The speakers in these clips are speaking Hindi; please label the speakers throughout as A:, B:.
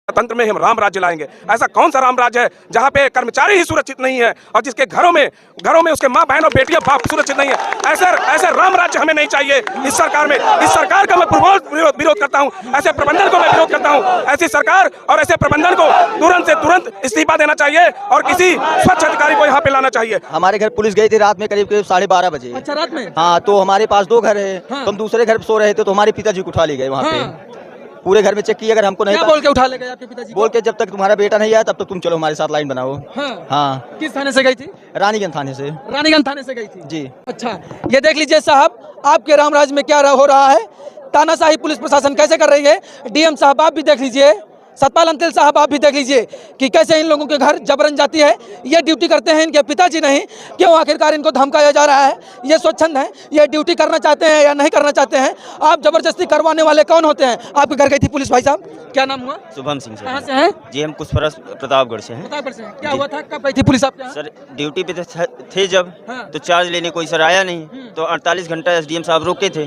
A: तंत्र में हम राम राज्य लाएंगे। ऐसा कौन सा राम राज्य है जहाँ पे कर्मचारी ही सुरक्षित नहीं है और जिसके घरों में उसके माँ बहन और बेटियां बाप सुरक्षित नहीं है। ऐसे राम राज्य हमें नहीं चाहिए। इस सरकार का मैं विरोध करता हूँ। ऐसे प्रबंधन को मैं विरोध करता हूँ। ऐसी सरकार और ऐसे प्रबंधन को तुरंत से तुरंत इस्तीफा देना चाहिए और किसी स्वच्छ अधिकारी को यहाँ पे लाना चाहिए।
B: हमारे घर पुलिस गई थी रात में करीब 12:30 बजे।
C: अच्छा, रात में?
B: हाँ, तो हमारे पास 2 घर है। तो हम दूसरे घर सो रहे थे तो हमारे पिताजी को उठा ले गए वहाँ पे। पूरे घर में चेक किया, अगर हमको नहीं
C: बोल के उठा ले गए आपके पिताजी?
B: बोल के जब तक तुम्हारा बेटा नहीं आया तब तक तुम चलो हमारे साथ लाइन बनाओ। हाँ।
C: किस थाने से गई थी?
B: रानीगंज थाने से।
C: रानीगंज थाने से गई थी
B: जी।
C: अच्छा, ये देख लीजिए साहब, आपके रामराज में क्या हो रहा है। तानाशाही पुलिस प्रशासन कैसे कर रही है। डीएम साहब आप भी देख लीजिए, सतपाल अंतिल साहब आप भी देख लीजिए कि कैसे इन लोगों के घर जबरन जाती है। ये ड्यूटी करते हैं इनके पिताजी नहीं, क्यों आखिरकार इनको धमकाया जा रहा है। ये स्वच्छंद है, ये ड्यूटी करना चाहते हैं या नहीं करना चाहते हैं। आप जबरदस्ती करवाने वाले कौन होते हैं? आपके घर गई थी पुलिस भाई साहब, क्या नाम हुआ?
D: शुभम सिंह।
C: कहाँ से हैं?
D: जी हम कुछ प्रतापगढ़ से हैं।
C: प्रतापगढ़ से। क्या हुआ था, कब गई थी पुलिस आपके यहाँ?
D: सर ड्यूटी पे थे जब, तो चार्ज लेने कोई सर आया नहीं, तो 48 घंटा एसडीएम साहब रोके थे।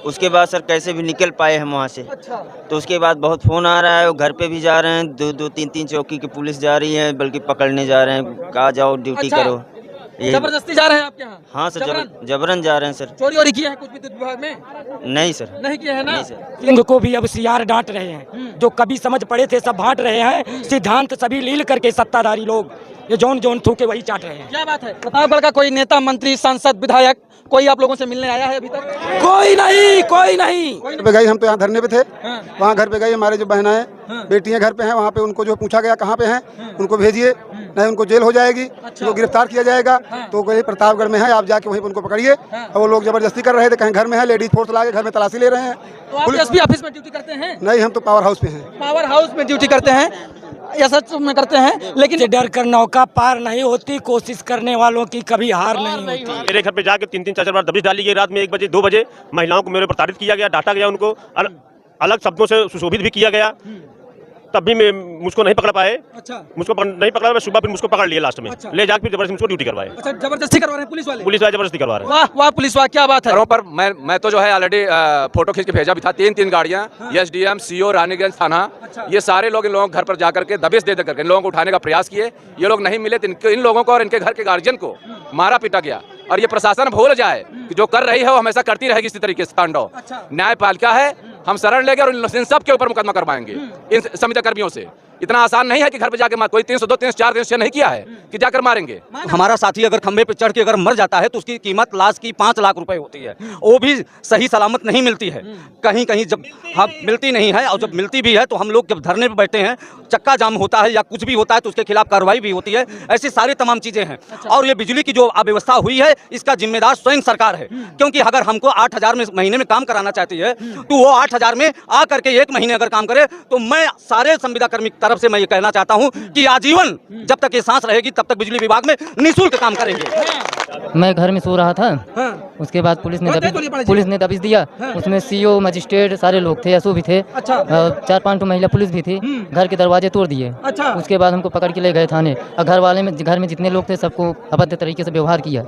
D: उसके बाद सर कैसे भी निकल पाए हम वहाँ से।
C: अच्छा।
D: तो उसके बाद बहुत फ़ोन आ रहा है, वो घर पे भी जा रहे हैं, 2-3 चौकी की पुलिस जा रही है, बल्कि पकड़ने जा रहे हैं, कहा जाओ ड्यूटी करो।
C: जबरदस्ती जा रहे हैं आपके यहाँ?
D: हाँ सर, जबरन जा रहे हैं सर।
C: चोरी वोरी किया है कुछ विद्युत विभाग में?
D: नहीं सर,
C: नहीं किया है ना?
D: नहीं सर।
E: सिंह को भी अब सीआर डांट रहे हैं, जो कभी समझ पड़े थे सब बांट रहे हैं। सिद्धांत सभी लील करके सत्ताधारी लोग ये जोन थूके वही चाट रहे हैं।
C: क्या बात है। प्रतापगढ़ का कोई नेता, मंत्री, सांसद, विधायक कोई आप लोगों से मिलने आया है अभी तक?
E: कोई नहीं।
F: पे गई, हम तो यहाँ धरने पे थे। वहाँ घर पे गई, हमारे जो बहनाएं बेटियां घर पे हैं, वहाँ पे उनको जो पूछा गया कहाँ पे हैं, उनको भेजिए, नहीं उनको जेल हो जाएगी, उनको गिरफ्तार किया जाएगा। तो कहीं प्रतापगढ़ में है, आप जाके वहीं पे उनको पकड़िए। और वो लोग जबरदस्ती कर रहे थे, कहीं घर में है, लेडीज फोर्स ला के घर में तलाशी ले रहे हैं।
C: तो आप एसपी ऑफिस में ड्यूटी करते हैं?
F: नहीं, हम तो पावर हाउस पे हैं।
C: पावर हाउस में ड्यूटी करते हैं, एसएच में करते हैं, लेकिन
E: डर कर नौका पार नहीं होती, कोशिश करने वालों की कभी हार नहीं होती।
G: मेरे घर पे जाके 3-4 बार दबिश डाली गई। रात में 1 बजे 2 बजे महिलाओं को मेरे प्रताड़ित किया गया, डांटा गया, उनको अलग शब्दों से सुशोभित भी किया गया। तब भी मुझको नहीं पकड़ पाए। अच्छा। मुझको नहीं पकड़ा, मैं सुबह फिर मुझको पकड़ लिया लास्ट में। अच्छा। ले जाकर फिर जबरदस्ती मुझको ड्यूटी करवाए।
C: अच्छा, जबरदस्ती करवा रहे हैं पुलिस वाले?
G: पुलिस वाले जबरदस्ती करवा रहे हैं।
C: वाह वाह पुलिस वाह, क्या बात है।
A: घरों पर मैं तो जो है ऑलरेडी फोटो खींच के भेजा भी था। 3 गाड़ियाँ, एसडीएम, सीओ, रानीगंज थाना, ये सारे लोग इन लोगों के घर पर जाकर के दबिश दे करके इन लोगों को उठाने का प्रयास किए। ये लोग नहीं मिले तो इन लोगों को और इनके घर के गार्जियन को मारा पीटा गया। और ये प्रशासन भूल जाए कि जो कर रही है वो हमेशा करती रहेगी इसी तरीके से तांडव। न्यायपालिका है, हम शरण लेंगे और इन सब के ऊपर मुकदमा करवाएंगे इन संविदा कर्मियों से। इतना आसान नहीं है कि घर पे जाके कोई 302, 304, 306 नहीं किया है कि जाकर मारेंगे।
B: हमारा साथी अगर खंबे पे चढ़ के अगर मर जाता है तो उसकी कीमत लाश की 5 लाख रुपए होती है। वो भी सही सलामत नहीं मिलती है, कहीं कहीं जब हम मिलती नहीं है, और जब मिलती भी है तो हम लोग जब धरने पे बैठे हैं, चक्का जाम होता है या कुछ भी होता है तो उसके खिलाफ कार्रवाई भी होती है। ऐसी सारी तमाम चीजें हैं। और ये बिजली की जो अव्यवस्था हुई है इसका जिम्मेदार स्वयं सरकार है, क्योंकि अगर हमको 8,000 में महीने में काम कराना चाहती है तो वो 8,000 में आ करके 1 महीने अगर काम करे तो मैं सारे संविदा कर्मी की तरफ से मैं ये कहना चाहता हूं कि आजीवन जब तक ये सांस रहेगी तब तक बिजली विभाग में निःशुल्क काम करेंगे।
H: मैं घर में सो रहा था। उसके बाद पुलिस ने दबिश दिया। उसमें सीओ, मजिस्ट्रेट सारे लोग थे, एसओ भी थे। 4-5 महिला पुलिस भी थी। घर के दरवाजे तोड़ दिए। उसके बाद हमको पकड़ के ले गए थाने और घर में जितने लोग थे सबको अभद्र तरीके से व्यवहार किया।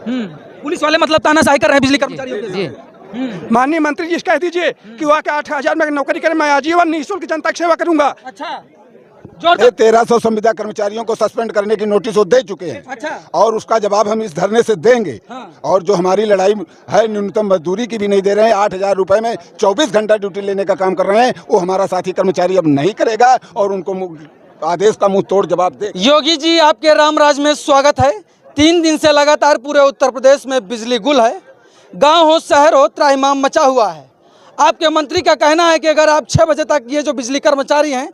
C: पुलिस वाले मतलब तानाशाही कर रहे हैं बिजली कर्मचारियों के?
H: जी।
F: माननीय मंत्री जी कह दीजिए कि वहाँ के 8,000 में नौकरी करें, मैं आजीवन निःशुल्क जनता की सेवा करूंगा।
C: अच्छा।
F: 1300 संविदा कर्मचारियों को सस्पेंड करने की नोटिस वो दे चुके हैं।
C: अच्छा।
F: और उसका जवाब हम इस धरने से देंगे। और जो हमारी लड़ाई है, न्यूनतम मजदूरी की भी नहीं दे रहे हैं, 8,000 रुपए में 24 घंटा ड्यूटी लेने का काम कर रहे हैं, वो हमारा साथी कर्मचारी अब नहीं करेगा और उनको आदेश का मुंह तोड़ जवाब दे।
C: योगी जी आपके रामराज में स्वागत है। 3 दिन से लगातार पूरे उत्तर प्रदेश में बिजली गुल है। गाँव हो शहर हो त्राहिमाम मचा हुआ है। आपके मंत्री का कहना है कि अगर आप 6 बजे तक ये जो बिजली कर्मचारी हैं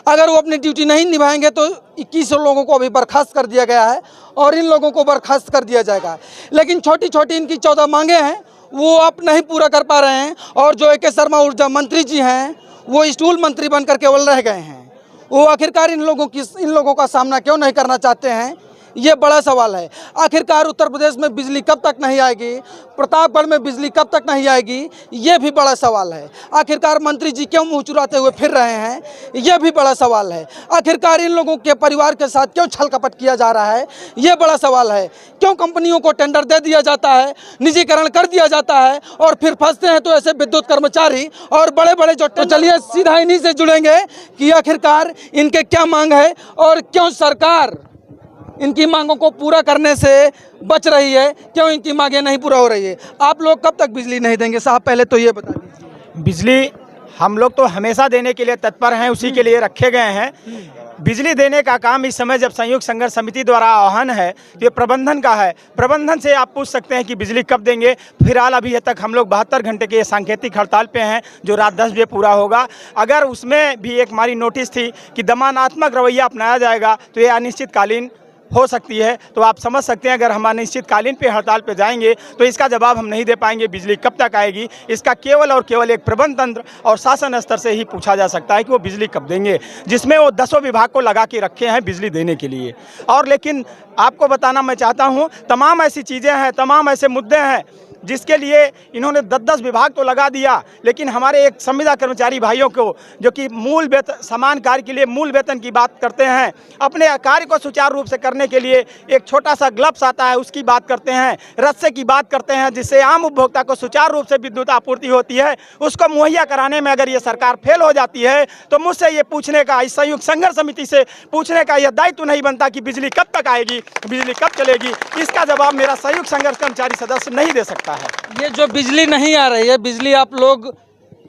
C: अगर वो अपनी ड्यूटी नहीं निभाएंगे तो 21 लोगों को अभी बर्खास्त कर दिया गया है और इन लोगों को बर्खास्त कर दिया जाएगा। लेकिन छोटी छोटी इनकी 14 मांगे हैं वो आप नहीं पूरा कर पा रहे हैं। और जो AK शर्मा ऊर्जा मंत्री जी हैं वो स्टूल मंत्री बनकर केवल रह गए हैं। वो आखिरकार इन लोगों का सामना क्यों नहीं करना चाहते हैं, ये बड़ा सवाल है। आखिरकार उत्तर प्रदेश में बिजली कब तक नहीं आएगी, प्रतापगढ़ में बिजली कब तक नहीं आएगी, ये भी बड़ा सवाल है। आखिरकार मंत्री जी क्यों मुँह चुराते हुए फिर रहे हैं, ये भी बड़ा सवाल है। आखिरकार इन लोगों के परिवार के साथ क्यों छल कपट किया जा रहा है, ये बड़ा सवाल है। क्यों कंपनियों को टेंडर दे दिया जाता है, निजीकरण कर दिया जाता है और फिर फंसते हैं तो ऐसे विद्युत कर्मचारी और बड़े बड़े जो। तो चलिए सीधा इन्हीं से जुड़ेंगे कि आखिरकार इनके क्या मांग है और क्यों सरकार इनकी मांगों को पूरा करने से बच रही है, क्यों इनकी मांगें नहीं पूरा हो रही है। आप लोग कब तक बिजली नहीं देंगे साहब, पहले तो ये बता दीजिए।
I: बिजली हम लोग तो हमेशा देने के लिए तत्पर हैं, उसी के लिए रखे गए हैं। बिजली देने का काम इस समय जब संयुक्त संघर्ष समिति द्वारा आह्वान है ये प्रबंधन का है। प्रबंधन से आप पूछ सकते हैं कि बिजली कब देंगे। फिलहाल अभी तक हम लोग 72 घंटे के सांकेतिक हड़ताल पे हैं जो रात 10 बजे पूरा होगा। अगर उसमें भी एक हमारी नोटिस थी कि दमनात्मक रवैया अपनाया जाएगा तो ये अनिश्चितकालीन हो सकती है। तो आप समझ सकते हैं अगर हम अनिश्चितकालीन पे हड़ताल पे जाएंगे तो इसका जवाब हम नहीं दे पाएंगे। बिजली कब तक आएगी इसका केवल और केवल एक प्रबंध तंत्र और शासन स्तर से ही पूछा जा सकता है कि वो बिजली कब देंगे, जिसमें वो 10 विभाग को लगा के रखे हैं बिजली देने के लिए। और लेकिन आपको बताना मैं चाहता हूँ तमाम ऐसी चीज़ें हैं, तमाम ऐसे मुद्दे हैं जिसके लिए इन्होंने 10-10 विभाग तो लगा दिया, लेकिन हमारे एक संविदा कर्मचारी भाइयों को जो कि मूल वेतन समान कार्य के लिए मूल वेतन की बात करते हैं, अपने कार्य को सुचारू रूप से करने के लिए एक छोटा सा ग्लव्स आता है उसकी बात करते हैं, रस्से की बात करते हैं जिससे आम उपभोक्ता को सुचारू रूप से विद्युत आपूर्ति होती है, उसको मुहैया कराने में अगर ये सरकार फेल हो जाती है तो मुझसे ये पूछने का, इस संयुक्त संघर्ष समिति से पूछने का यह दायित्व नहीं बनता कि बिजली कब तक आएगी, बिजली कब चलेगी। इसका जवाब मेरा संयुक्त संघर्ष कर्मचारी सदस्य नहीं दे सकता।
C: ये जो बिजली नहीं आ रही है, बिजली आप लोग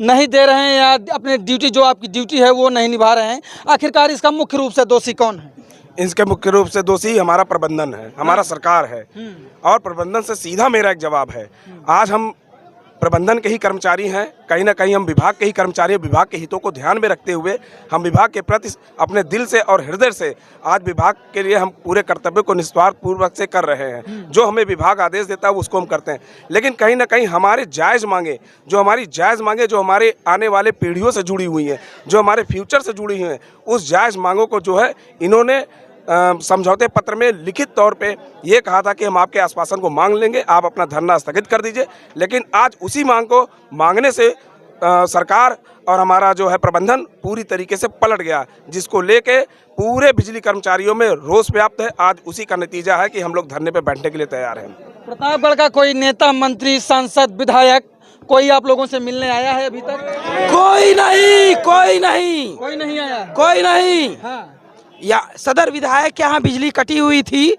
C: नहीं दे रहे हैं या अपने ड्यूटी जो आपकी ड्यूटी है वो नहीं निभा रहे हैं, आखिरकार इसका मुख्य रूप से दोषी कौन है?
J: इसके मुख्य रूप से दोषी हमारा प्रबंधन है, हमारा सरकार है। और प्रबंधन से सीधा मेरा एक जवाब है, आज हम प्रबंधन के ही कर्मचारी हैं, कहीं ना कहीं हम विभाग के ही कर्मचारी, विभाग के हितों को ध्यान में रखते हुए हम विभाग के प्रति अपने दिल से और हृदय से आज विभाग के लिए हम पूरे कर्तव्य को निस्वार्थ पूर्वक से कर रहे हैं। जो हमें विभाग आदेश देता है उसको हम करते हैं, लेकिन कहीं ना कहीं हमारे जायज़ मांगे, जो हमारी जायज़ मांगे जो हमारे आने वाले पीढ़ियों से जुड़ी हुई हैं, जो हमारे फ्यूचर से जुड़ी हुई हैं, उस जायज़ मांगों को जो है इन्होंने समझौते पत्र में लिखित तौर पे ये कहा था कि हम आपके आश्वासन को मांग लेंगे, आप अपना धरना स्थगित कर दीजिए। लेकिन आज उसी मांग को मांगने से सरकार और हमारा जो है प्रबंधन पूरी तरीके से पलट गया, जिसको लेके पूरे बिजली कर्मचारियों में रोष व्याप्त है। आज उसी का नतीजा है कि हम लोग धरने पे बैठने के लिए तैयार हैं।
C: प्रतापगढ़ का कोई नेता, मंत्री, सांसद, विधायक कोई आप लोगों से मिलने आया है अभी तक?
K: कोई नहीं, कोई नहीं,
C: कोई नहीं आया,
K: कोई नहीं।
C: हाँ।
K: या सदर विधायक के यहाँ बिजली कटी हुई थी,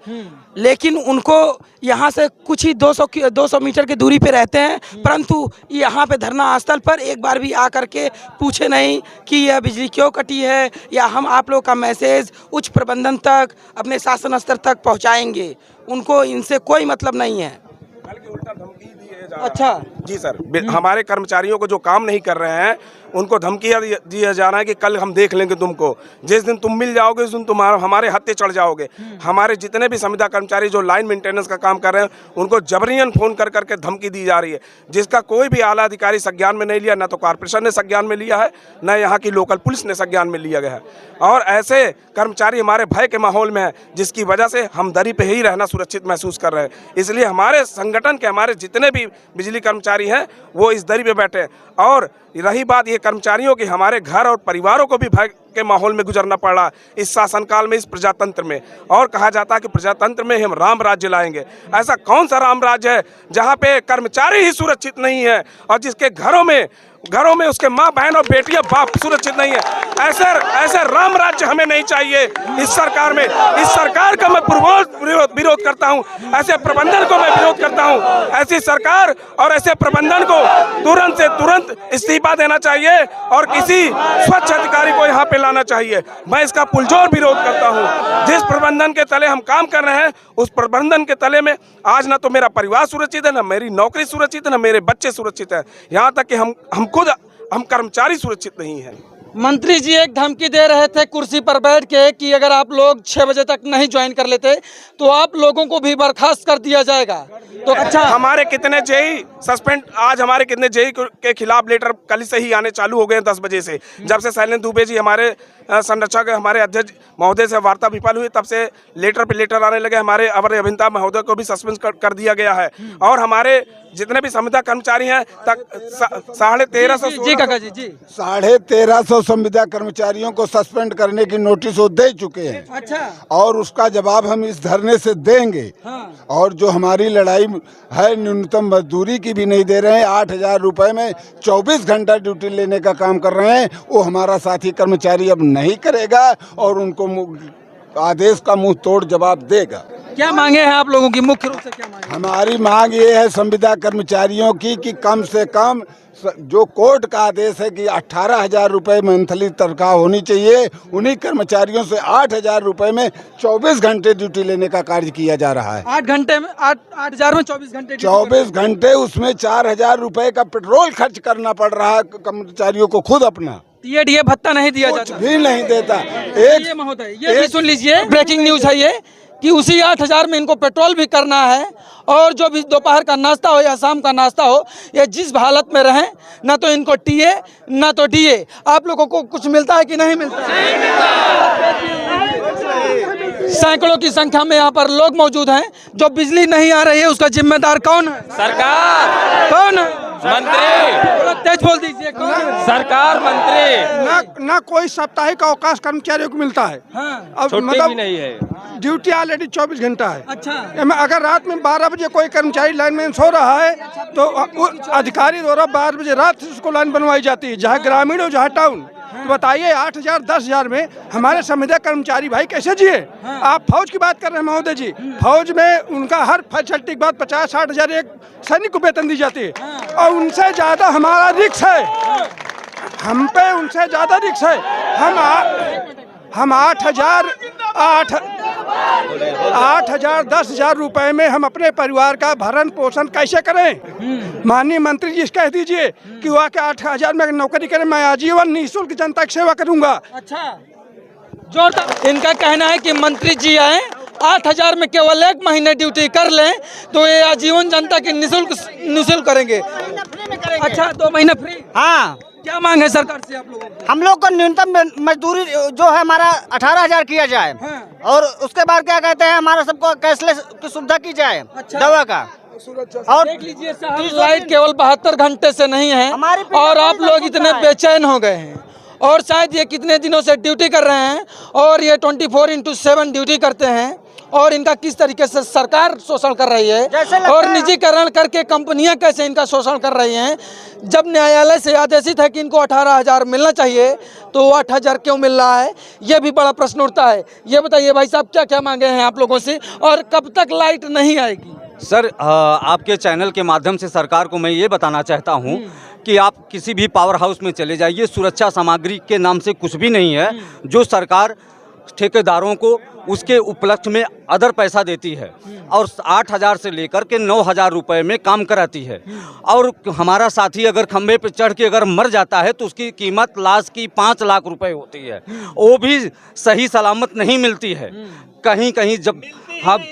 K: लेकिन उनको यहाँ से कुछ ही 200 मीटर की दूरी पे रहते हैं, परंतु यहाँ पे धरना स्थल पर एक बार भी आकर के पूछे नहीं कि यह बिजली क्यों कटी है, या हम आप लोग का मैसेज उच्च प्रबंधन तक, अपने शासन स्तर तक पहुँचाएंगे। उनको इनसे कोई मतलब नहीं है।
J: बल्कि उल्टा धमकी दिए जा
C: अच्छा
J: जी सर, हमारे कर्मचारियों को जो काम नहीं कर रहे हैं उनको धमकी दिया जा रहा है कि कल हम देख लेंगे तुमको, जिस दिन तुम मिल जाओगे उस दिन तुम हमारे हत्थे चढ़ जाओगे। हमारे जितने भी संविदा कर्मचारी जो लाइन मेंटेनेंस का काम कर रहे हैं उनको जबरियन फोन कर करके धमकी दी जा रही है, जिसका कोई भी आला अधिकारी संज्ञान में नहीं लिया, ना तो कॉर्पोरेशन ने संज्ञान में लिया है, न यहाँ की लोकल पुलिस ने संज्ञान में लिया गया है। और ऐसे कर्मचारी हमारे भय के माहौल में है, जिसकी वजह से हम दरी पे ही रहना सुरक्षित महसूस कर रहे हैं। इसलिए हमारे संगठन के हमारे जितने भी बिजली कर्मचारी हैं वो इस दरी पे बैठे हैं। और रही बात ये कर्मचारियों की, हमारे घर और परिवारों को भी भय के माहौल में गुजरना पड़ा इस शासनकाल में, इस प्रजातंत्र में। और कहा जाता है कि प्रजातंत्र में हम राम राज्य लाएंगे। ऐसा कौन सा राम राज्य है जहाँ पे कर्मचारी ही सुरक्षित नहीं है और जिसके घरों में उसके माँ बहन और बेटियां बाप सुरक्षित नहीं है। ऐसे राम राज्य हमें नहीं चाहिए इस सरकार में। इस सरकार का मैं विरोध करता हूं, ऐसे प्रबंधन को मैं विरोध करता हूं। ऐसी सरकार और ऐसे प्रबंधन को तुरंत से तुरंत इस्तीफा देना चाहिए और किसी स्वच्छ अधिकारी को यहाँ पे लाना चाहिए। मैं इसका पुरजोर विरोध करता हूँ। जिस प्रबंधन के तले हम काम कर रहे हैं उस प्रबंधन के तले में आज ना तो मेरा परिवार सुरक्षित है, ना मेरी नौकरी सुरक्षित है, ना मेरे बच्चे सुरक्षित है, यहाँ तक कि हम कर्मचारी सुरक्षित नहीं हैं।
C: मंत्री जी एक धमकी दे रहे थे कुर्सी पर बैठ के कि अगर आप लोग 6 बजे तक नहीं ज्वाइन कर लेते तो आप लोगों को भी बर्खास्त कर दिया जाएगा। तो अच्छा,
J: हमारे कितने जेई सस्पेंड, आज हमारे कितने जेई के खिलाफ लेटर कल से ही आने चालू हो गए हैं 10 बजे से। जब से शैलेंद्र दुबे जी हमारे संरक्षक हमारे अध्यक्ष महोदय से वार्ता विफल हुई, तब से लेटर पे लेटर आने लगे। हमारे अवर अभियंता महोदय को भी सस्पेंड कर दिया गया है और हमारे जितने भी संविदा कर्मचारी हैं तक 1350
C: जी काका जी
L: 1350 संविदा कर्मचारियों को सस्पेंड करने की नोटिस वो दे चुके हैं।
C: अच्छा,
L: और उसका जवाब हम इस धरने से देंगे। और जो हमारी लड़ाई है न्यूनतम मजदूरी की भी नहीं दे रहे हैं, 8,000 रुपए में 24 घंटा ड्यूटी लेने का काम कर रहे हैं, वो हमारा साथी कर्मचारी अब नहीं करेगा और उनको आदेश का मुंह तोड़ जवाब देगा।
C: क्या मांगे हैं आप लोगों की? मुख्य रूप से क्या मांगे?
L: हमारी मांग ये है संविदा कर्मचारियों की कि कम से कम जो कोर्ट का आदेश है कि 18,000 रुपये मंथली तनख्वाह होनी चाहिए, उन्हीं कर्मचारियों से 8,000 रुपये में 24 घंटे ड्यूटी लेने का कार्य किया जा रहा है।
C: 8 घंटे में 8,000 में 24 घंटे
L: 24 घंटे, उसमें 4,000 रुपये का पेट्रोल खर्च करना पड़ रहा है कर्मचारियों को खुद अपना।
C: ये भत्ता नहीं दिया
L: कुछ
C: जाता,
L: भी नहीं देता।
C: ये महोदय ये भी सुन लीजिए, ब्रेकिंग न्यूज है ये कि उसी 8,000 में इनको पेट्रोल भी करना है और जो भी दोपहर का नाश्ता हो या शाम का नाश्ता हो, ये जिस हालत में रहें, ना तो इनको टीए ना तो डीए। आप लोगों को कुछ मिलता है कि नहीं मिलता? सैकड़ों की संख्या में यहाँ पर लोग मौजूद हैं। जो बिजली नहीं आ रही है उसका जिम्मेदार कौन है?
A: सरकार,
C: कौन है?
A: मंत्री,
C: थोड़ा तेज बोल दीजिए, कौन है?
A: सरकार, मंत्री।
I: ना कोई साप्ताहिक अवकाश कर्मचारियों को मिलता है।
C: हाँ।
I: अब मतलब नहीं है, ड्यूटी ऑलरेडी 24 घंटा है।
C: अच्छा,
I: अगर रात में 12 बजे कोई कर्मचारी लाइनमैन सो रहा है तो अधिकारी द्वारा 12 बजे रात से उसको लाइन बनवाई जाती है, जहाँ ग्रामीण हो जहाँ टाउन। तो बताइए 8,000 10,000 में हमारे संविदा कर्मचारी भाई कैसे जिए? आप फौज की बात कर रहे हैं महोदय जी, फौज में उनका हर फैसिलिटी के बाद 50-60 हज़ार एक सैनिक को वेतन दी जाती है और उनसे ज़्यादा हमारा रिक्स है, हम पे उनसे ज़्यादा रिक्स है। हम 8,000 10,000 रुपए में हम अपने परिवार का भरण पोषण कैसे करें? माननीय मंत्री जी कह दीजिए कि वो आके 8,000 में नौकरी करें, मैं आजीवन निःशुल्क जनता की सेवा करूंगा।
C: अच्छा, जोरदार। इनका कहना है कि मंत्री जी आए 8,000 में केवल 1 महीने ड्यूटी कर लें तो ये आजीवन जनता की निःशुल्क करेंगे। अच्छा, 2 महीने फ्री।
M: हाँ,
C: क्या मांग है सरकार से आप लोगों की?
M: हम लोग को न्यूनतम मजदूरी जो है हमारा 18,000 किया जाए।
C: हाँ।
M: और उसके बाद क्या कहते हैं, हमारा सबको कैशलेस की सुविधा की जाए।
C: अच्छा।
M: दवा का। और
C: देख लीजिए साहब, लाइट केवल 72 घंटे से नहीं है और आप लोग इतने बेचैन हो गए हैं और शायद ये कितने दिनों से ड्यूटी कर रहे हैं और ये 24/7 ड्यूटी करते हैं और इनका किस तरीके से सरकार शोषण कर रही है और निजीकरण करके कंपनियां कैसे इनका शोषण कर रही हैं। जब न्यायालय से आदेशित है कि इनको 18,000 मिलना चाहिए तो 8,000 क्यों मिल रहा है, ये भी बड़ा प्रश्न उठता है। ये बताइए भाई साहब, क्या क्या मांगे हैं आप लोगों से और कब तक लाइट नहीं आएगी?
B: सर, आपके चैनल के माध्यम से सरकार को मैं ये बताना चाहता हूँ कि आप किसी भी पावर हाउस में चले जाइए, सुरक्षा सामग्री के नाम से कुछ भी नहीं है। जो सरकार ठेकेदारों को उसके उपलक्ष्य में अदर पैसा देती है और 8,000 से लेकर के 9,000 रुपये में काम कराती है। और हमारा साथी अगर खंभे पे चढ़ के अगर मर जाता है तो उसकी कीमत लाश की 5 लाख रुपए होती है, वो भी सही सलामत नहीं मिलती है। कहीं कहीं जब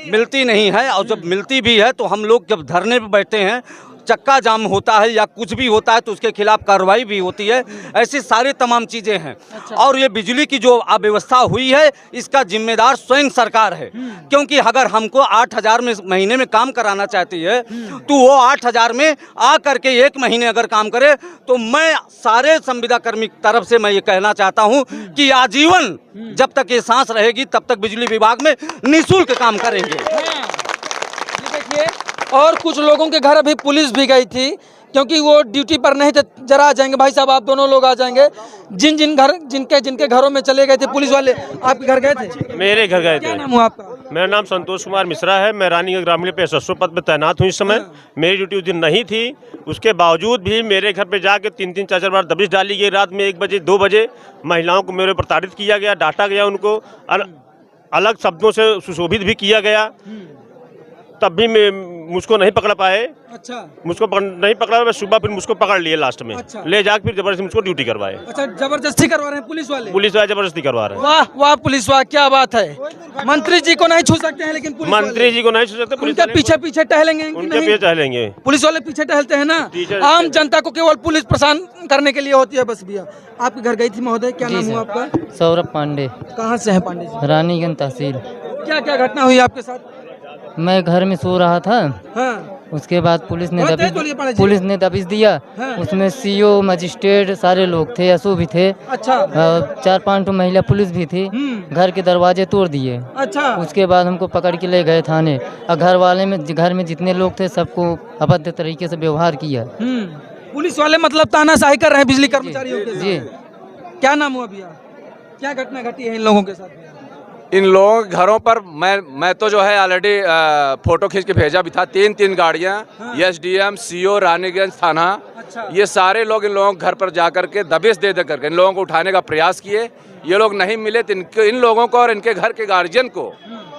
B: मिलती नहीं है और जब मिलती भी है तो हम लोग जब धरने पे बैठते हैं, चक्का जाम होता है या कुछ भी होता है तो उसके खिलाफ कार्रवाई भी होती है। ऐसी सारी तमाम चीज़ें हैं। अच्छा। और ये बिजली की जो अव्यवस्था हुई है इसका जिम्मेदार स्वयं सरकार है, क्योंकि अगर हमको 8,000 में महीने में काम कराना चाहती है तो वो 8,000 में आ करके 1 महीने अगर काम करे तो मैं सारे संविदा कर्मी की तरफ से मैं ये कहना चाहता हूँ कि आजीवन जब तक ये सांस रहेगी तब तक बिजली विभाग में निःशुल्क काम करेंगे।
C: देखिए, और कुछ लोगों के घर अभी पुलिस भी गई थी क्योंकि वो ड्यूटी पर नहीं थे। जरा आ जाएंगे भाई साहब, आप दोनों लोग आ जाएंगे। जिनके घरों में चले गए थे पुलिस वाले, आपके घर गए थे?
G: मेरे घर गए थे।
C: क्या नाम हुआ आपका?
G: मेरा नाम संतोष कुमार मिश्रा है। मैं रानीगंज ग्रामीण पे एसएसओ पद पर तैनात हूँ इस समय। मेरी ड्यूटी उस दिन नहीं थी, उसके बावजूद भी मेरे घर पे जाके 3-3 4-4 बार दबिश डाली गई। रात में 1 बजे 2 बजे महिलाओं को मेरे प्रताड़ित किया गया, डांटा गया, उनको अलग शब्दों से सुशोभित भी किया गया। तब भी मुझको नहीं पकड़ पाए।
C: अच्छा,
G: मुझको नहीं पकड़ा, बस सुबह फिर मुझको पकड़ लिए लास्ट में।
C: अच्छा।
G: ले जाकर फिर जबरदस्ती मुझको ड्यूटी करवाए।
C: अच्छा, जबरदस्ती करवा रहे हैं पुलिस वाले।
G: पुलिस वाले जबरदस्ती करवा रहे हैं।
C: वाह वाह पुलिस वाह, क्या बात है। मंत्री जी को नहीं छू सकते हैं, लेकिन पुलिस
G: मंत्री जी को नहीं छू सकते। पुलिस
C: उनके पीछे पीछे टहलेंगे कि
G: उनके
C: नहीं?
G: पीछे टहलेंगे।
C: पुलिस वाले पीछे टहलते हैं ना।
G: टीचर-
C: आम जनता को केवल पुलिस परेशान करने के लिए होती है बस। भैया आपके घर गई थी महोदय, क्या नाम हुआ आपका?
H: सौरभ पांडे,
C: कहाँ से है पांडे जी?
H: रानीगंज तहसील।
C: क्या क्या घटना हुई आपके साथ?
H: मैं घर में सो रहा था,
C: हाँ,
H: उसके बाद पुलिस ने
C: बहुत तेज बोलिए पांडे जी।
H: पुलिस ने दबिश दिया।
C: हाँ।
H: उसमें सीओ मजिस्ट्रेट सारे लोग थे, एसओ भी थे,
C: अच्छा
H: 4-5 महिला पुलिस भी थी। घर के दरवाजे तोड़ दिए।
C: अच्छा,
H: उसके बाद हमको पकड़ के ले गए थाने, और घर में जितने लोग थे सबको अभद्र तरीके से व्यवहार किया।
C: पुलिस वाले मतलब तानाशाही कर रहे हैं बिजली कर्मचारियों के
H: जी।
C: साथ। क्या नाम हुआ भैया? क्या घटना घटी है इन लोगों के साथ?
A: इन लोगों के घरों पर मैं तो जो है ऑलरेडी फोटो खींच के भेजा भी था। तीन गाड़ियां, एसडीएम, सीओ, रानीगंज थाना,
C: अच्छा।
A: ये सारे लोग इन लोगों के घर पर जा करके दबिश दे करके इन लोगों को उठाने का प्रयास किए। ये लोग नहीं मिले तो इन लोगों को और इनके घर के गार्जियन को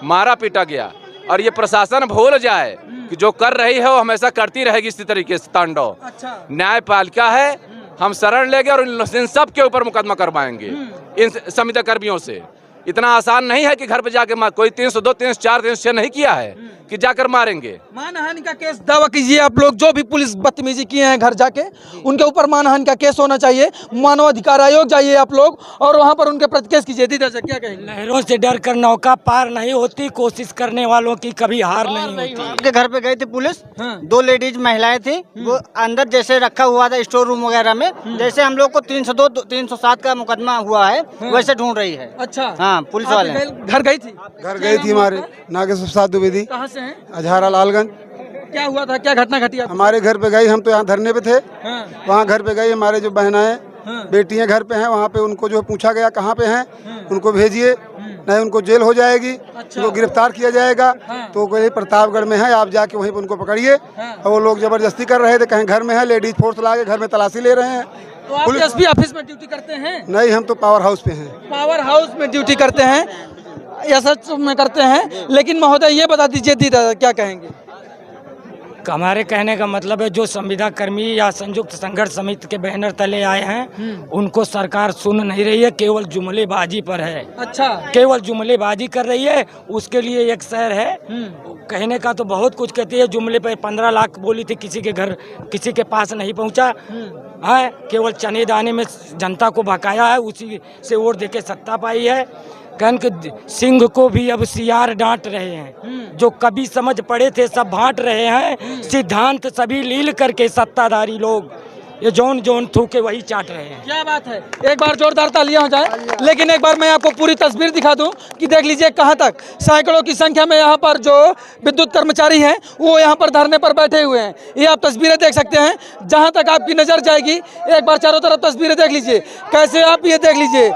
A: मारा पीटा गया। और ये प्रशासन भूल जाए कि जो कर रही है वो हमेशा करती रहेगी इसी तरीके से तांडव।
C: अच्छा,
A: न्यायपालिका है, हम शरण लेंगे और इन सब के ऊपर मुकदमा करवाएंगे इन संविदा कर्मियों से। इतना आसान नहीं है कि घर पे जाके कोई 302, 304, 306 नहीं किया है कि जाकर मारेंगे।
C: मानहानि का केस दावा कीजिए आप लोग, जो भी पुलिस बदतमीजी किए हैं घर जाके उनके ऊपर मानहानि का केस होना चाहिए। मानवाधिकार आयोग जाइए आप लोग और वहां पर उनके प्रति केस कीजिए। दीदा से क्या कहेंगे?
E: लहरों से डर कर नौका पार नहीं होती, कोशिश करने वालों की कभी हार नहीं होती।
M: आपके घर पे गई थी पुलिस, 2 लेडीज महिलाएं थी, वो अंदर जैसे रखा हुआ था स्टोर रूम वगैरह में, जैसे हम लोग को 302, 307 का मुकदमा हुआ है वैसे ढूंढ रही है।
C: अच्छा,
M: हाँ, पुलिस वाले
C: घर गई थी?
F: घर गई थी हमारे नागेश्वर प्रसाद द्विवेदी,
C: कहाँ से हैं?
F: अजहारा लालगंज।
C: क्या हुआ था, क्या घटना घटी?
F: हमारे घर पे गई, हम तो यहाँ धरने पे थे, वहाँ घर पे गई। हमारे जो बहनाएं बेटियां घर पे हैं, वहाँ पे उनको जो पूछा गया कहाँ पे हैं, उनको भेजिए, नहीं उनको जेल हो जाएगी, उनको गिरफ्तार किया जाएगा। तो कोई प्रतापगढ़ में है, आप जाके वहीं पे उनको पकड़िए। और वो लोग जबरदस्ती कर रहे थे, कहीं घर में है, लेडीज फोर्स ला के घर में तलाशी ले रहे हैं।
C: तो आप एसपी ऑफिस में ड्यूटी करते हैं?
F: नहीं, हम तो पावर हाउस पे हैं।
C: पावर हाउस में ड्यूटी करते हैं, एसएच में करते हैं। लेकिन महोदय ये बता दीजिए, दीदा क्या कहेंगे?
E: हमारे कहने का मतलब है जो संविदा कर्मी या संयुक्त संघर्ष समिति के बैनर तले आए हैं उनको सरकार सुन नहीं रही है, केवल जुमलेबाजी पर है।
C: अच्छा,
E: केवल जुमलेबाजी कर रही है। उसके लिए एक शहर है, कहने का तो बहुत कुछ कहती है। जुमले पे 15 लाख बोली थी, किसी के घर किसी के पास नहीं पहुंचा है। केवल चने दाने में जनता को भकाया है, उसी से वोट देके सत्ता पाई है। कहन के सिंह को भी अब सियार डांट रहे हैं, जो कभी समझ पड़े थे सब बांट रहे हैं। सिद्धांत सभी लील करके सत्ताधारी लोग ये जोन जोन थूके वही चाट रहे हैं।
C: क्या बात है, एक बार जोरदार तालियां हो जाए। लेकिन एक बार मैं आपको पूरी तस्वीर दिखा दूं कि देख लीजिए कहां तक सैकड़ों की संख्या में यहां पर जो विद्युत कर्मचारी हैं वो यहां पर धरने पर बैठे हुए हैं। ये आप तस्वीरें देख सकते हैं, जहां तक आपकी नजर जाएगी। एक बार चारों तरफ तस्वीरें देख लीजिए, कैसे आप ये देख लीजिए,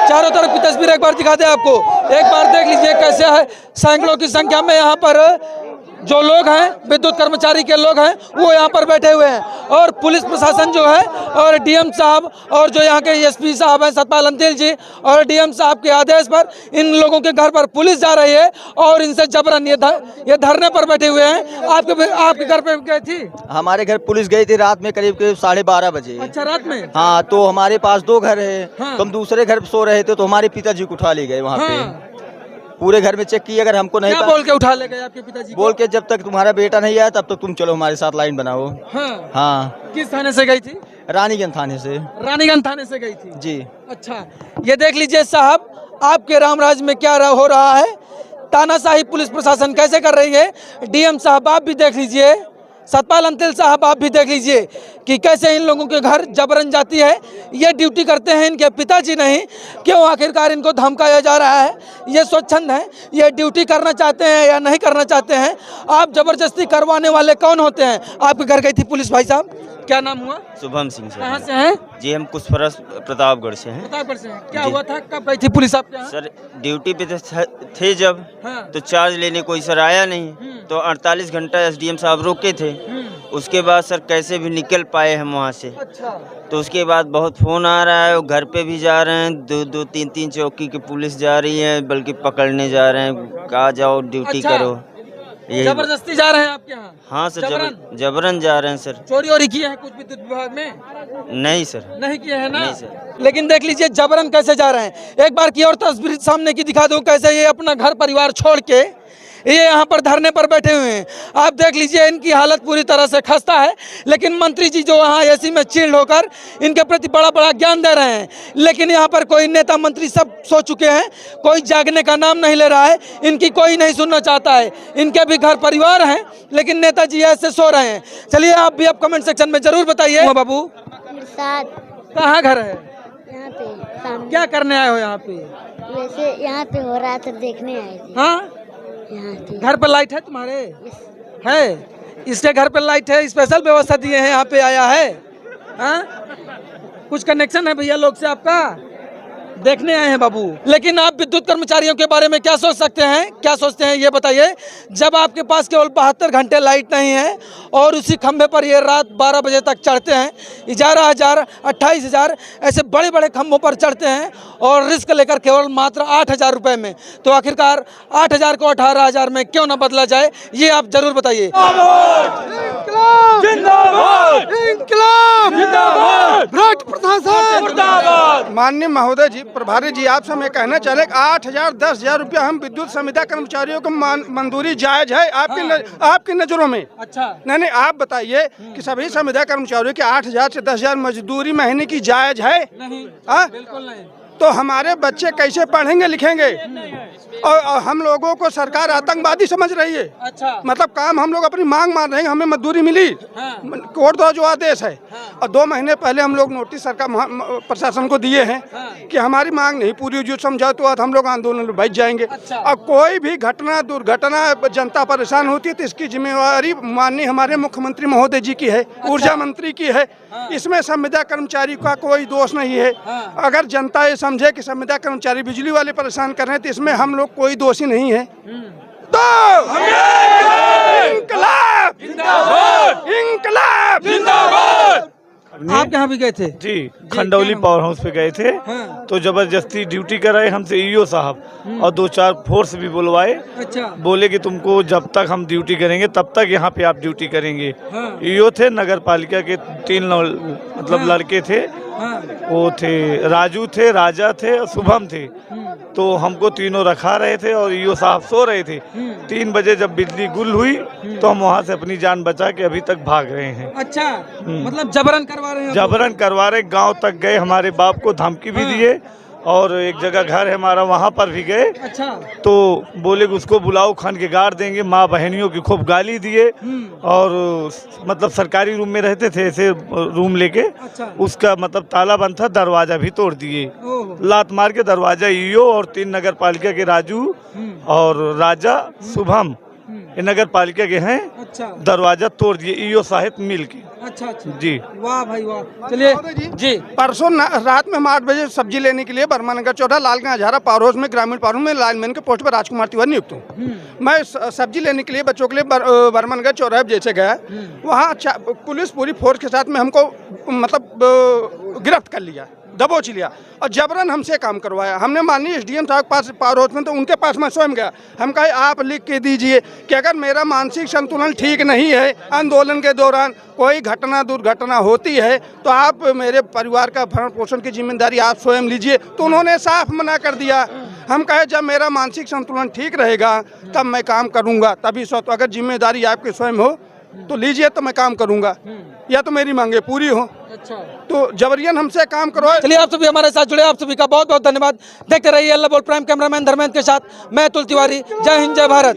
C: चारों तरफ की तस्वीर एक बार दिखा दे आपको। एक बार देख लीजिए कैसे है, सैकड़ों की संख्या में यहाँ पर जो लोग हैं, विद्युत कर्मचारी के लोग हैं, वो यहाँ पर बैठे हुए हैं। और पुलिस प्रशासन जो है और डीएम साहब और जो यहाँ के एसपी साहब हैं सतपाल अंतिल जी, और डीएम साहब के आदेश पर इन लोगों के घर पर पुलिस जा रही है और इनसे जबरन ये धरने पर बैठे हुए हैं। आपके घर पे गई थी?
N: हमारे घर पुलिस गई थी रात में करीब 12:30 बजे।
C: अच्छा, रात में?
N: हाँ, तो हमारे पास 2 घर है। तो हम दूसरे घर सो रहे थे, तो हमारे पिताजी को उठा ले गए वहाँ पे। पूरे घर में चेक किए, अगर हमको नहीं
C: क्या बोल के उठा ले गए आपके पिताजी को?
N: बोल के जब तक तुम्हारा बेटा नहीं आया तब तक तुम चलो हमारे साथ लाइन बनाओ। हाँ।
C: किस थाने से गई थी?
N: रानीगंज थाने से।
C: रानीगंज थाने से गई थी
N: जी।
C: अच्छा, ये देख लीजिए साहब, आपके रामराज में क्या हो रहा है। तानाशाही पुलिस प्रशासन कैसे कर रही है। डीएम साहब आप भी देख लीजिए, सतपाल अंतिल साहब आप भी देख लीजिए कि कैसे इन लोगों के घर जबरन जाती है। ये ड्यूटी करते हैं इनके पिताजी नहीं, क्यों आखिरकार इनको धमकाया जा रहा है? ये स्वच्छंद है, ये ड्यूटी करना चाहते हैं या नहीं करना चाहते हैं? आप जबरदस्ती करवाने वाले कौन होते हैं? आपके घर गई थी पुलिस भाई साहब, क्या नाम हुआ?
D: शुभम सिंह सर।
C: कहाँ से हैं?
D: जी हम कुशफरस प्रतापगढ़ से हैं।
C: प्रतापगढ़ से हैं। क्या हुआ था, कब गई थी पुलिस आपके यहाँ?
D: सर ड्यूटी पे थे जब, तो चार्ज लेने कोई सर आया नहीं, तो 48 घंटा एसडीएम साहब रोके थे। उसके बाद सर कैसे भी निकल पाए हम वहाँ से।
C: अच्छा।
D: तो उसके बाद बहुत फ़ोन आ रहा है, वो घर पे भी जा रहे हैं, 2-2, 3-3 चौकी की पुलिस जा रही है, बल्कि पकड़ने जा रहे हैं, कहा जाओ ड्यूटी
C: अच्छा।
D: करो।
C: जबरदस्ती जा रहे हैं आपके यहाँ?
D: हाँ सर,
C: जबरन?
D: जबरन जा रहे हैं सर।
C: चोरी वोरी किए हैं कुछ विद्युत विभाग में?
D: नहीं सर,
C: नहीं किए हैं ना?
D: नहीं सर।
C: लेकिन देख लीजिए जबरन कैसे जा रहे हैं। एक बार की और तस्वीर सामने की दिखा दूं, कैसे ये अपना घर परिवार छोड़ के ये यहाँ पर धरने पर बैठे हुए हैं। आप देख लीजिए इनकी हालत पूरी तरह से खस्ता है, लेकिन मंत्री जी जो वहाँ एसी में चिल्ड होकर इनके प्रति बड़ा बड़ा ज्ञान दे रहे हैं। लेकिन यहाँ पर कोई नेता मंत्री सब सो चुके हैं, कोई जागने का नाम नहीं ले रहा है, इनकी कोई नहीं सुनना चाहता है। इनके भी घर परिवार हैं, लेकिन नेताजी ऐसे सो रहे हैं। चलिए आप भी आप कमेंट सेक्शन में जरूर बताइए। बाबू कहाँ घर है?
O: यहाँ पे।
C: क्या करने आए हो यहाँ पे?
O: वैसे यहाँ पे हो रहा था, देखने आए थे।
C: हाँ,
O: यहाँ पे
C: घर पर लाइट है तुम्हारे? है, इसके घर पर लाइट है, स्पेशल व्यवस्था दिए हैं, यहाँ पे आया है। हाँ, कुछ कनेक्शन है भैया लोग से आपका? देखने आए हैं बाबू। लेकिन आप विद्युत कर्मचारियों के बारे में क्या सोच सकते हैं, क्या सोचते हैं ये बताइए। जब आपके पास केवल 72 घंटे लाइट नहीं है और उसी खंभे पर ये रात 12 बजे तक चढ़ते हैं, 11,000 28,000 ऐसे बड़े बड़े खंभों पर चढ़ते हैं और रिस्क लेकर केवल मात्र 8,000 रुपये में, तो आखिरकार 8,000 को 18,000 में क्यों ना बदला जाए, ये आप जरूर बताइए।
I: माननीय महोदय जी, प्रभारी जी, आपसे मैं कहना चाह रहे 8,000 10,000 रुपया हम विद्युत संविदा कर्मचारियों को मंजूरी जायज है आपकी नजरों में?
C: अच्छा,
I: नहीं, आप बताइए कि सभी संविदा कर्मचारियों के 8,000 से 10,000 मजदूरी महीने की जायज है?
C: नहीं, बिल्कुल नहीं।
I: तो हमारे बच्चे कैसे पढ़ेंगे लिखेंगे? और हम लोगों को सरकार आतंकवादी समझ रही है।
C: अच्छा,
I: मतलब काम हम लोग अपनी मांग मान रहे हैं, हमें मजदूरी मिली।
C: हाँ।
I: कोर्ट जो आदेश है।
C: हाँ।
I: और 2 महीने पहले हम लोग नोटिस सरकार प्रशासन को दिए हैं।
C: हाँ।
I: कि हमारी मांग नहीं पूरी हुई, समझा तो हम लोग आंदोलन में बैठ जाएंगे।
C: अच्छा।
I: और कोई भी घटना दुर्घटना जनता परेशान होती है तो इसकी जिम्मेवारी माननीय हमारे मुख्यमंत्री महोदय जी की है। अच्छा। ऊर्जा मंत्री की है।
C: हाँ।
I: इसमें संविदा कर्मचारी का कोई दोष नहीं है।
C: हाँ।
I: अगर जनता ये समझे कि संविदा कर्मचारी बिजली वाले परेशान कर रहे हैं तो इसमें हम लोग कोई दोषी नहीं है। तो इंकलाब जिंदाबाद, इंकलाब जिंदाबाद।
C: आप कहाँ भी गए थे?
P: जी, खंडौली पावर हाउस पे गए थे।
C: हाँ।
P: तो जबरदस्ती ड्यूटी कराए हमसे ईओ साहब और 2-4 फोर्स भी बुलवाए।
C: अच्छा,
P: बोले कि तुमको जब तक हम ड्यूटी करेंगे तब तक यहाँ पे आप ड्यूटी करेंगे।
C: हाँ।
P: ईओ थे, नगर पालिका के 3 मतलब लड़के थे।
C: हाँ।
P: वो थे, राजू थे, राजा थे और शुभम थे। तो हमको तीनों रखा रहे थे और ईओ साहब सो रहे थे। 3 बजे जब बिजली गुल हुई तो हम वहाँ से अपनी जान बचा के अभी तक भाग रहे हैं।
C: अच्छा, मतलब जबरन करवा रहे हैं?
P: जबरन करवा रहे, गांव तक गए, हमारे बाप को धमकी भी दिए और एक जगह घर है हमारा वहाँ पर भी गए।
C: अच्छा,
P: तो बोले कि उसको बुलाओ, खान के गाड़ देंगे। माँ बहनियों की खूब गाली दिए और मतलब सरकारी रूम में रहते थे ऐसे रूम लेके।
C: अच्छा।
P: उसका मतलब ताला बंद था, दरवाजा भी तोड़ दिए।
C: ओह।
P: लात मार के दरवाजा ईओ और 3 नगर पालिका के राजू और राजा शुभम ये नगर पालिका के हैं।
C: अच्छा,
P: दरवाजा तोड़ दिए ईओ साहब मिल के।
C: अच्छा अच्छा,
P: जी,
C: वाह भाई वाह। चलिए जी,
I: परसों रात में हम 8 बजे सब्जी लेने के लिए बर्मा नगर चौथा लालगंज हजारा पावर हाउस में ग्रामीण पावर में लाइनमैन के पोस्ट पर राजकुमार तिवारी नियुक्त हूँ। मैं सब्जी लेने के लिए बच्चों के लिए बर्मा नगर चौराहे जैसे गया, वहाँ पुलिस पूरी फोर्स के साथ में हमको मतलब गिरफ्त कर लिया, दबोच लिया और जबरन हमसे काम करवाया। हमने माननीय एसडीएम साहब पास पावर हाउस में, तो उनके पास मैं स्वयं गया। हम कहे आप लिख के दीजिए कि अगर मेरा मानसिक संतुलन ठीक नहीं है, आंदोलन के दौरान कोई घटना दुर्घटना होती है तो आप मेरे परिवार का भरण पोषण की जिम्मेदारी आप स्वयं लीजिए। तो उन्होंने साफ मना कर दिया। हम कहे जब मेरा मानसिक संतुलन ठीक रहेगा तब मैं काम करूँगा, तभी तो अगर जिम्मेदारी आपके स्वयं हो तो लीजिए, तो मैं काम करूँगा, या तो मेरी मांगे पूरी हो।
C: अच्छा,
I: तो जबरियन हमसे काम करवाए।
C: चलिए आप सभी हमारे साथ जुड़े, आप सभी का बहुत बहुत धन्यवाद। देखते रहिए अल्लाह बोल प्राइम, कैमरामैन धर्मेंद्र के साथ मैं अतुल तिवारी। जय हिंद, जय भारत।